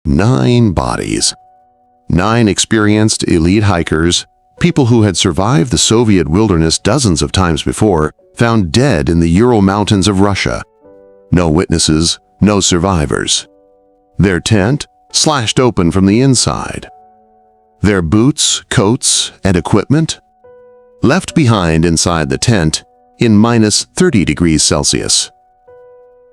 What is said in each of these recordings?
9 bodies. 9 experienced elite hikers, people who had survived the Soviet wilderness dozens of times before, found dead in the Ural Mountains of Russia. No witnesses, no survivors. Their tent slashed open from the inside. Their boots, coats, and equipment left behind inside the tent in minus 30 degrees Celsius.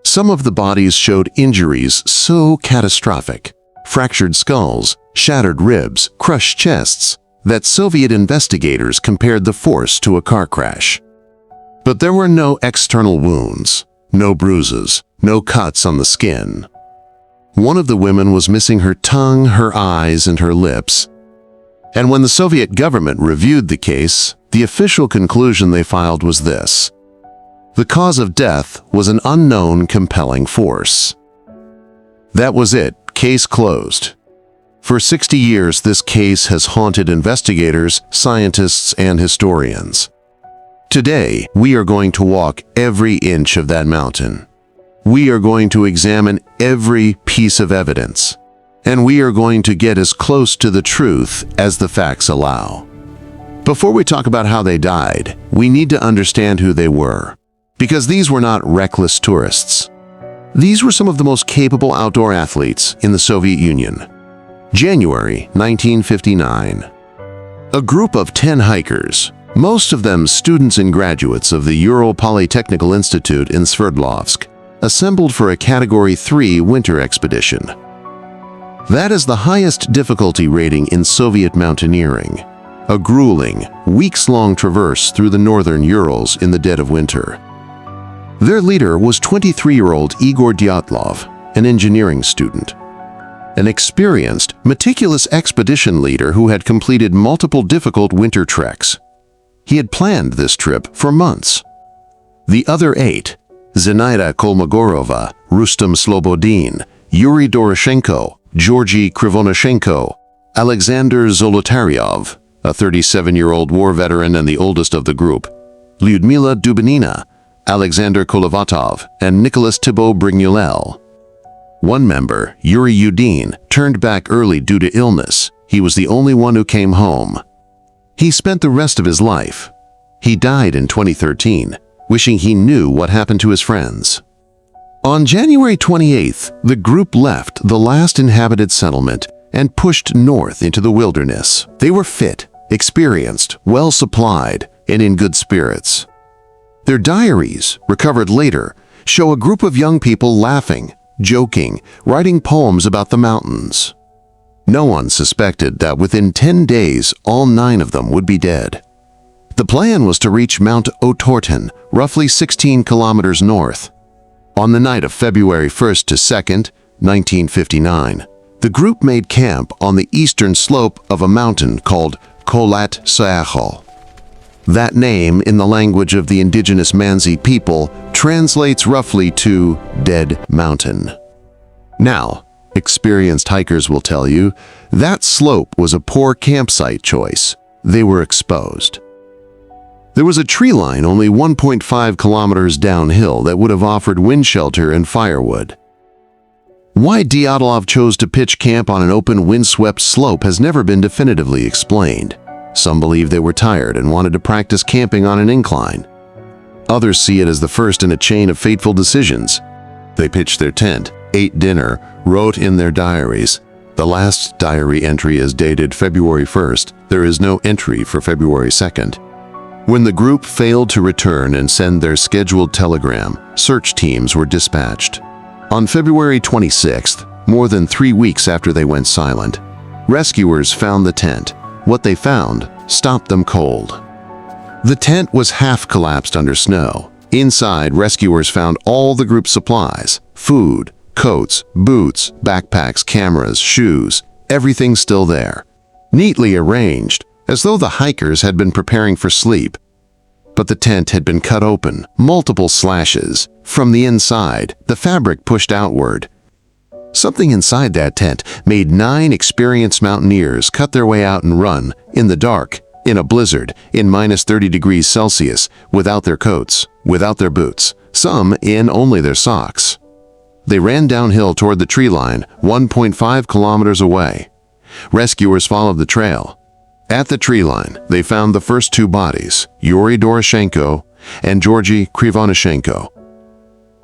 Some of the bodies showed injuries so catastrophic, fractured skulls, shattered ribs, crushed chests, that Soviet investigators compared the force to a car crash. But there were no external wounds, no bruises, no cuts on the skin. One of the women was missing her tongue, her eyes, and her lips. And when the Soviet government reviewed the case, the official conclusion they filed was this: the cause of death was an unknown compelling force. That was it, case closed. For 60 years, this case has haunted investigators, scientists, and historians. Today, we are going to walk every inch of that mountain. We are going to examine every piece of evidence, and we are going to get as close to the truth as the facts allow. Before we talk about how they died, we need to understand who they were, because these were not reckless tourists. These were some of the most capable outdoor athletes in the Soviet Union. January 1959. A group of 10 hikers, most of them students and graduates of the Ural Polytechnical Institute in Sverdlovsk, assembled for a Category 3 winter expedition. That is the highest difficulty rating in Soviet mountaineering, a grueling, weeks-long traverse through the northern Urals in the dead of winter. Their leader was 23-year-old Igor Dyatlov, an engineering student. An experienced, meticulous expedition leader who had completed multiple difficult winter treks. He had planned this trip for months. The other 8, Zenaida Kolmogorova, Rustam Slobodin, Yuri Doroshenko, Georgy Krivonashenko, Alexander Zolotaryov, a 37-year-old war veteran and the oldest of the group, Lyudmila Dubinina, Alexander Kolovatov, and Nicholas Thibault Brignolel. One member, Yuri Yudin, turned back early due to illness. He was the only one who came home. He spent the rest of his life. He died in 2013, wishing he knew what happened to his friends. On January 28th, the group left the last inhabited settlement and pushed north into the wilderness. They were fit, experienced, well-supplied, and in good spirits. Their diaries, recovered later, show a group of young people laughing, joking, writing poems about the mountains. No one suspected that within 10 days, all 9 of them would be dead. The plan was to reach Mount Otorten, roughly 16 kilometers north. On the night of February 1st to 2nd, 1959, the group made camp on the eastern slope of a mountain called Kholat Syakhl. That name, in the language of the indigenous Mansi people, translates roughly to Dead Mountain. Now, experienced hikers will tell you, that slope was a poor campsite choice. They were exposed. There was a tree line only 1.5 kilometers downhill that would have offered wind shelter and firewood. Why Dyatlov chose to pitch camp on an open, windswept slope has never been definitively explained. Some believe they were tired and wanted to practice camping on an incline. Others see it as the first in a chain of fateful decisions. They pitched their tent, ate dinner, wrote in their diaries. The last diary entry is dated February 1st. There is no entry for February 2nd. When the group failed to return and send their scheduled telegram, search teams were dispatched. On February 26th, more than 3 weeks after they went silent, rescuers found the tent. What they found stopped them cold. The tent was half collapsed under snow. Inside, rescuers found all the group's supplies: food, coats, boots, backpacks, cameras, shoes, everything still there, neatly arranged, as though the hikers had been preparing for sleep. But the tent had been cut open, multiple slashes. From the inside, the fabric pushed outward. Something inside that tent made 9 experienced mountaineers cut their way out and run, in the dark, in a blizzard, in minus 30 degrees Celsius, without their coats, without their boots, some in only their socks. They ran downhill toward the tree line, 1.5 kilometers away. Rescuers followed the trail. At the tree line, they found the first two bodies, Yuri Doroshenko and Georgy Krivonyshenko.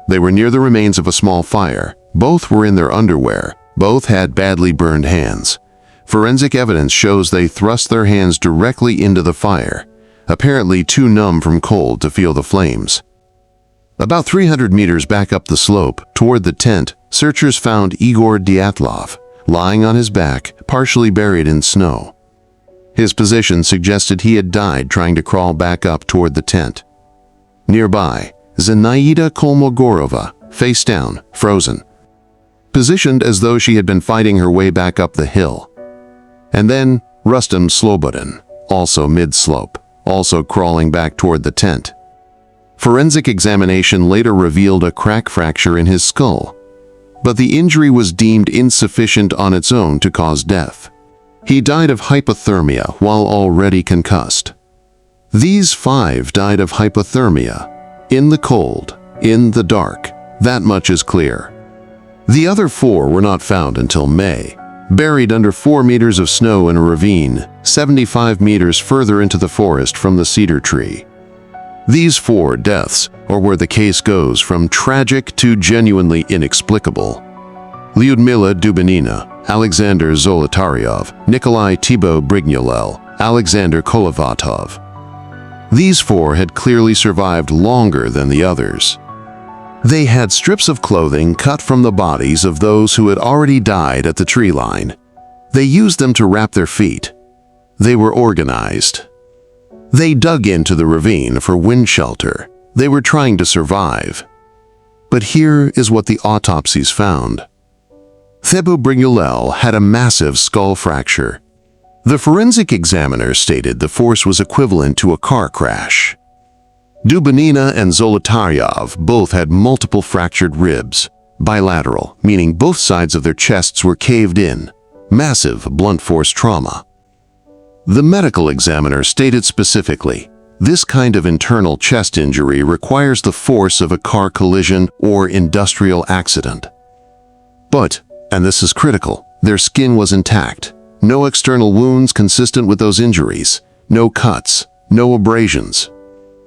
They were near the remains of a small fire. Both were in their underwear. Both had badly burned hands. Forensic evidence shows they thrust their hands directly into the fire, apparently too numb from cold to feel the flames. About 300 meters back up the slope, toward the tent, searchers found Igor Dyatlov, lying on his back, partially buried in snow. His position suggested he had died trying to crawl back up toward the tent. Nearby, Zenaida Kolmogorova, face down, frozen, positioned as though she had been fighting her way back up the hill. And then Rustem Slobodin, also mid-slope, also crawling back toward the tent. Forensic examination later revealed a crack fracture in his skull, but the injury was deemed insufficient on its own to cause death. He died of hypothermia while already concussed. These 5 died of hypothermia, in the cold, in the dark. That much is clear. The other 4 were not found until May, buried under 4 meters of snow in a ravine, 75 meters further into the forest from the cedar tree. These 4 deaths are where the case goes from tragic to genuinely inexplicable. Lyudmila Dubinina, Alexander Zolotaryov, Nikolai Thibaut Brignolel, Alexander Kolovatov. These 4 had clearly survived longer than the others. They had strips of clothing cut from the bodies of those who had already died at the tree line. They used them to wrap their feet. They were organized. They dug into the ravine for wind shelter. They were trying to survive. But here is what the autopsies found. Thibaut Brignolel had a massive skull fracture. The forensic examiner stated the force was equivalent to a car crash. Dubinina and Zolotaryov both had multiple fractured ribs, bilateral, meaning both sides of their chests were caved in, massive blunt force trauma. The medical examiner stated specifically, this kind of internal chest injury requires the force of a car collision or industrial accident. But, and this is critical, their skin was intact. No external wounds consistent with those injuries, no cuts, no abrasions,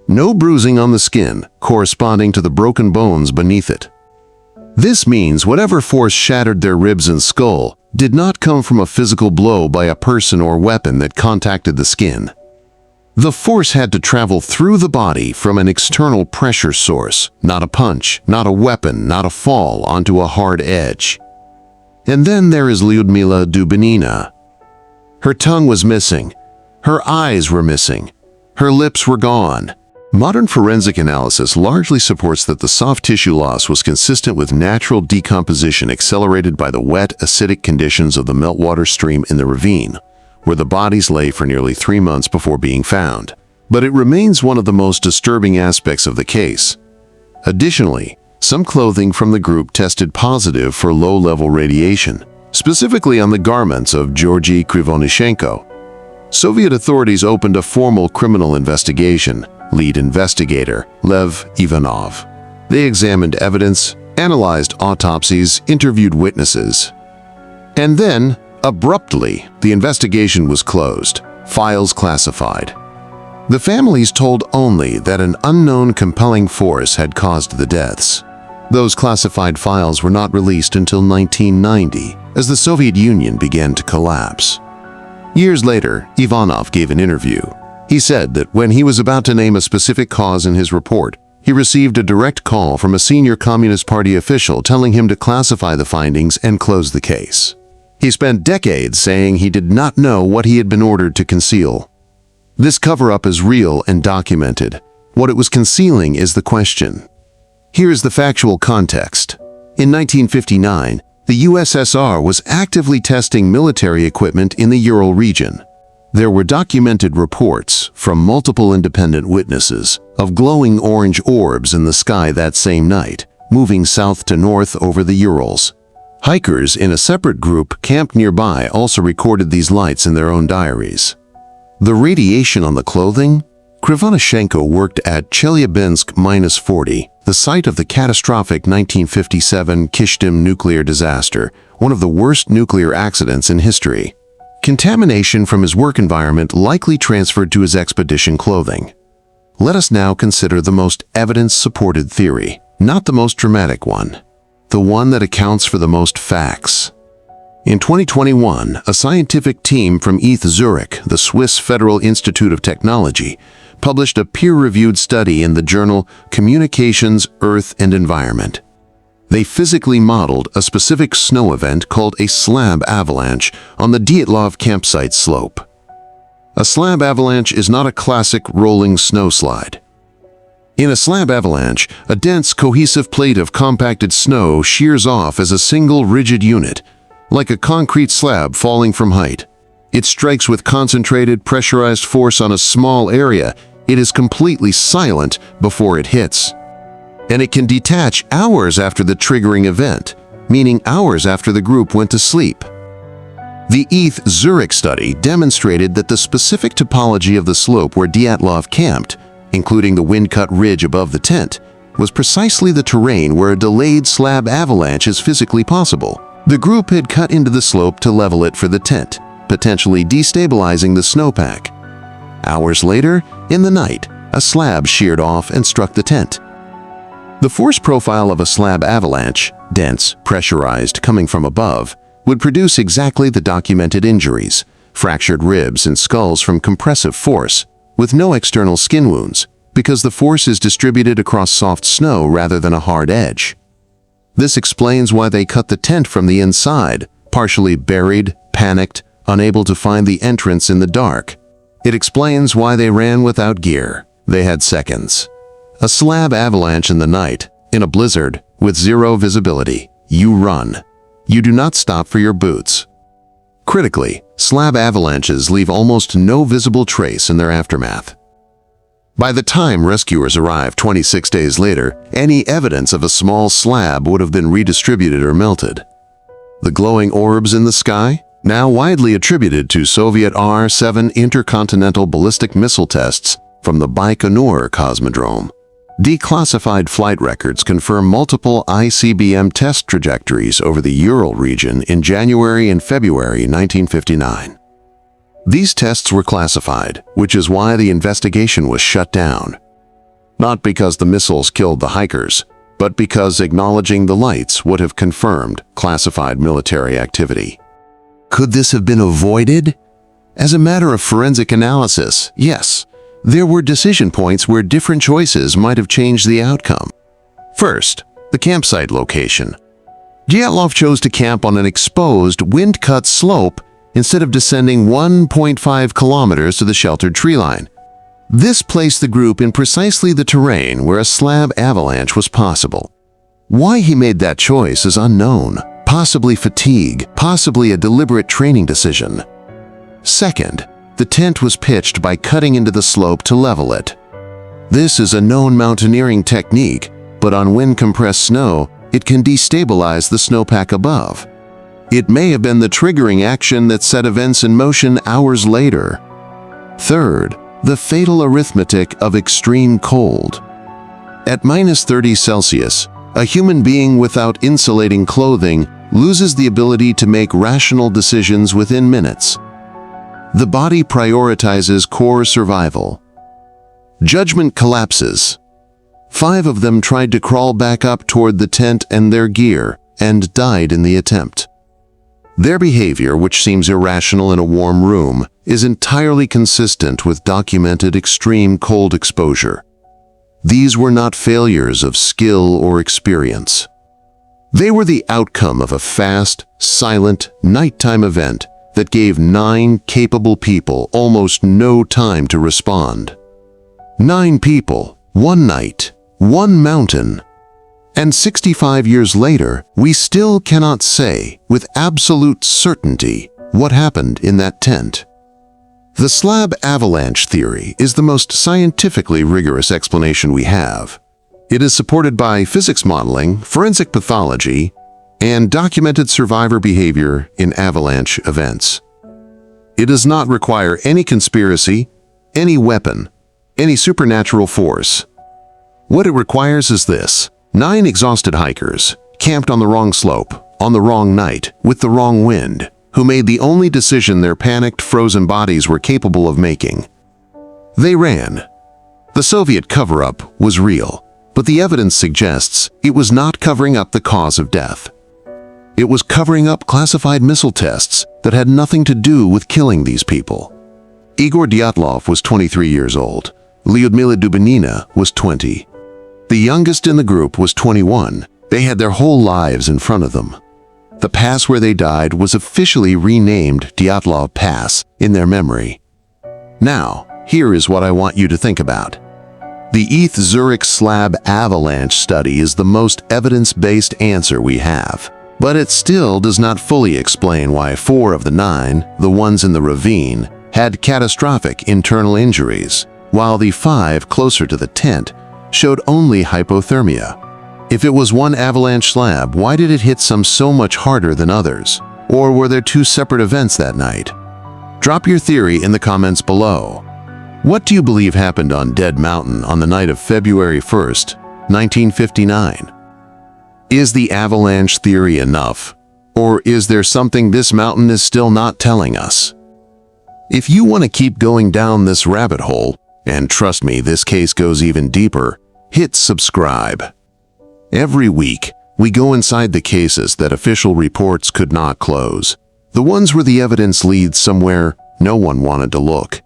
no bruising on the skin corresponding to the broken bones beneath it. This means whatever force shattered their ribs and skull did not come from a physical blow by a person or weapon that contacted the skin. The force had to travel through the body from an external pressure source, not a punch, not a weapon, not a fall onto a hard edge. And then there is Lyudmila Dubinina. Her tongue was missing. Her eyes were missing. Her lips were gone. Modern forensic analysis largely supports that the soft tissue loss was consistent with natural decomposition accelerated by the wet, acidic conditions of the meltwater stream in the ravine, where the bodies lay for nearly 3 months before being found. But it remains one of the most disturbing aspects of the case. Additionally, some clothing from the group tested positive for low-level radiation, specifically on the garments of Georgy Krivonyshenko. Soviet authorities opened a formal criminal investigation. Lead investigator, Lev Ivanov. They examined evidence, analyzed autopsies, interviewed witnesses. And then, abruptly, the investigation was closed, files classified. The families told only that an unknown compelling force had caused the deaths. Those classified files were not released until 1990, as the Soviet Union began to collapse. Years later, Ivanov gave an interview. He said that when he was about to name a specific cause in his report, he received a direct call from a senior Communist Party official telling him to classify the findings and close the case. He spent decades saying he did not know what he had been ordered to conceal. This cover-up is real and documented. What it was concealing is the question. Here is the factual context. In 1959, the USSR was actively testing military equipment in the Ural region. There were documented reports from multiple independent witnesses of glowing orange orbs in the sky that same night, moving south to north over the Urals. Hikers in a separate group camped nearby also recorded these lights in their own diaries. The radiation on the clothing? Krivonyshenko worked at Chelyabinsk -40, the site of the catastrophic 1957 Kishtim nuclear disaster, one of the worst nuclear accidents in history. Contamination from his work environment likely transferred to his expedition clothing. Let us now consider the most evidence-supported theory, not the most dramatic one, the one that accounts for the most facts. In 2021, a scientific team from ETH Zurich, the Swiss Federal Institute of Technology, published a peer-reviewed study in the journal Communications, Earth and Environment. They physically modeled a specific snow event called a slab avalanche on the Dyatlov campsite slope. A slab avalanche is not a classic rolling snowslide. In a slab avalanche, a dense, cohesive plate of compacted snow shears off as a single rigid unit, like a concrete slab falling from height. It strikes with concentrated, pressurized force on a small area. It is completely silent before it hits. And it can detach hours after the triggering event, meaning hours after the group went to sleep. The ETH Zurich study demonstrated that the specific topology of the slope where Dyatlov camped, including the wind-cut ridge above the tent, was precisely the terrain where a delayed slab avalanche is physically possible. The group had cut into the slope to level it for the tent, potentially destabilizing the snowpack. Hours later, in the night, a slab sheared off and struck the tent. The force profile of a slab avalanche, dense, pressurized, coming from above, would produce exactly the documented injuries, fractured ribs and skulls from compressive force, with no external skin wounds, because the force is distributed across soft snow rather than a hard edge. This explains why they cut the tent from the inside, partially buried, panicked, unable to find the entrance in the dark. It explains why they ran without gear. They had seconds. A slab avalanche in the night, in a blizzard, with zero visibility. You run. You do not stop for your boots. Critically, slab avalanches leave almost no visible trace in their aftermath. By the time rescuers arrived 26 days later, any evidence of a small slab would have been redistributed or melted. The glowing orbs in the sky? Now widely attributed to Soviet R-7 intercontinental ballistic missile tests from the Baikonur Cosmodrome. Declassified flight records confirm multiple ICBM test trajectories over the Ural region in January and February 1959. These tests were classified, which is why the investigation was shut down. Not because the missiles killed the hikers, but because acknowledging the lights would have confirmed classified military activity. Could this have been avoided? As a matter of forensic analysis, yes. There were decision points where different choices might have changed the outcome. First, the campsite location. Dyatlov chose to camp on an exposed, wind-cut slope instead of descending 1.5 kilometers to the sheltered tree line. This placed the group in precisely the terrain where a slab avalanche was possible. Why he made that choice is unknown. Possibly fatigue, possibly a deliberate training decision. Second, the tent was pitched by cutting into the slope to level it. This is a known mountaineering technique, but on wind-compressed snow, it can destabilize the snowpack above. It may have been the triggering action that set events in motion hours later. Third, the fatal arithmetic of extreme cold. At -30 Celsius, a human being without insulating clothing loses the ability to make rational decisions within minutes. The body prioritizes core survival. Judgment collapses. 5 of them tried to crawl back up toward the tent and their gear, and died in the attempt. Their behavior, which seems irrational in a warm room, is entirely consistent with documented extreme cold exposure. These were not failures of skill or experience. They were the outcome of a fast, silent, nighttime event that gave 9 capable people almost no time to respond. 9 people, 1 night, 1 mountain. And 65 years later, we still cannot say with absolute certainty what happened in that tent. The slab avalanche theory is the most scientifically rigorous explanation we have. It is supported by physics modeling, forensic pathology, and documented survivor behavior in avalanche events. It does not require any conspiracy, any weapon, any supernatural force. What it requires is this: 9 exhausted hikers, camped on the wrong slope, on the wrong night, with the wrong wind, who made the only decision their panicked, frozen bodies were capable of making. They ran. The Soviet cover-up was real, but the evidence suggests it was not covering up the cause of death. It was covering up classified missile tests that had nothing to do with killing these people. Igor Dyatlov was 23 years old. Lyudmila Dubinina was 20. The youngest in the group was 21. They had their whole lives in front of them. The pass where they died was officially renamed Dyatlov Pass in their memory. Now, here is what I want you to think about. The ETH Zurich slab avalanche study is the most evidence-based answer we have, but it still does not fully explain why 4 of the 9, the ones in the ravine, had catastrophic internal injuries, while the 5 closer to the tent showed only hypothermia. If it was one avalanche slab, why did it hit some so much harder than others? Or were there 2 separate events that night? Drop your theory in the comments below. What do you believe happened on Dead Mountain on the night of February 1st, 1959? Is the avalanche theory enough? Or is there something this mountain is still not telling us? If you want to keep going down this rabbit hole, and trust me, this case goes even deeper, hit subscribe. Every week, we go inside the cases that official reports could not close, the ones where the evidence leads somewhere no one wanted to look.